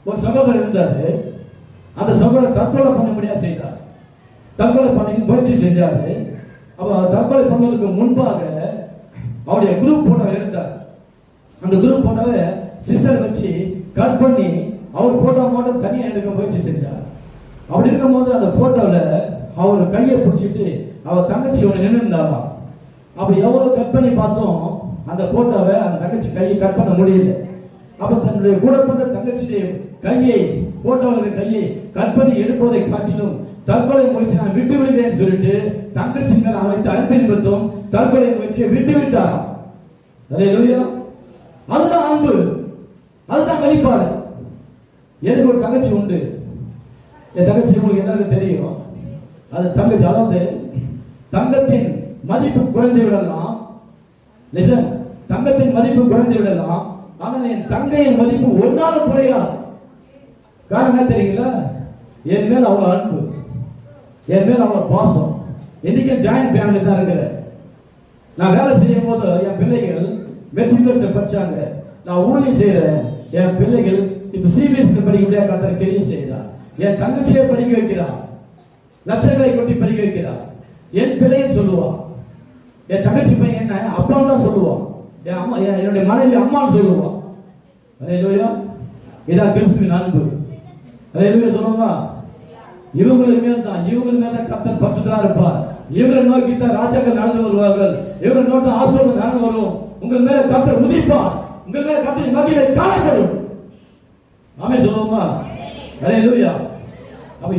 ஒரு சகோதரர் இருந்தாரு. அந்த சகோதரர் தற்கொலை பண்ணும்படியா செய்தார். தற்கொலை பண்ணி முயற்சி செஞ்சாரு. அப்ப தற்கொலை பண்ணுவதற்கு முன்பாக அவருடைய குரூப் போட்டோ எடுத்தார். அந்த குரூப் போட்டோவை சிஸ்டர் வச்சு கட் பண்ணி அவர் போட்டோ மட்டும் தனியா எடுக்க முயற்சி செஞ்சார். அப்படி இருக்கும்போது அந்த போட்டோவில் அவர் கையை பிடிச்சிட்டு அவர் தங்கச்சி ஒன்று நின்று இருந்தாராம். அப்ப எவ்வளவு கட் பண்ணி பார்த்தோம் அந்த போட்டோவை அந்த தங்கச்சி கையை கட் பண்ண முடியல. அப்ப தன்னுடைய கூட பிறந்த தங்கச்சியுடைய கையை போட்டோவில் கையை கட் பண்ணி எடுப்பதை காட்டிலும் தற்கொலை முயற்சி நான் விட்டு விடுகிறேன் சொல்லிட்டு தங்கச்சி மேல் அமைத்து அன்பின் நிமித்தம் தற்கொலை முயற்சியை விட்டு விட்டாராம். அல்லேலூயா. அதுதான் அன்பு, அதுதான் வெளிப்பாடு. எனக்கு ஒரு தங்கச்சி உண்டு. என் தங்கச்சி உங்களுக்கு எல்லாருக்கும் தெரியும். அது தங்கச்சி, அதாவது தங்கத்தின் மதிப்பு குறைந்து விடலாம். தங்கத்தின் மதிப்பு குறைந்து விடலாம், ஆனால் என் தங்கையின் மதிப்பு ஒரு நாள் குறையாது. காரணம் என்ன தெரியுங்களா? என் மேல் அவ்வளவு அன்பு, என் மேல் அவ்வளவு பாசம். இன்னைக்கு ஜாயிண்ட் ஃபேமிலி தான் இருக்கிற. நான் வேலை செய்யும் போது என் பிள்ளைகள் மெட்ரிகுலேஷன் படிச்சாங்க. நான் ஊழியம் செய்யறேன். என் பிள்ளைகள் இப்ப சிபிஎஸ்சி படிக்க முடியாது, கத்தர் கிரியை செய்கிறார். என் தங்கச்சியை படிக்க வைக்கிறார், லட்சங்களை கொட்டி படிக்க வைக்கிறார். என் பிள்ளைன்னு சொல்லுவான். என் தங்கச்சி பையன் என்ன அப்பான்னு தான் சொல்லுவான். என் அம்மா, என்னுடைய மனைவி அம்மான்னு சொல்லுவான். அல்லேலூயா. இதான் கிறிஸ்துவின் அன்பு. அல்லேலூயா சொல்லுவா. இவங்களுக்கு மேல் தான், இவங்க மேல தான் கர்த்தர் பற்றுதலா இருப்பார். இவங்களை நோக்கி தான் ராஜாக்கள் நடந்து வருவார்கள். இவங்களை நோக்கி ஆசீர்வாதம் நடந்து வரும். உங்கள் மேல கர்த்தர் உதிப்பார். உங்கள் மேல கர்த்தரின் மகிமை காணப்படும். ஆமென் சொல்லுவோமா? அல்லேலூயா. அப்ப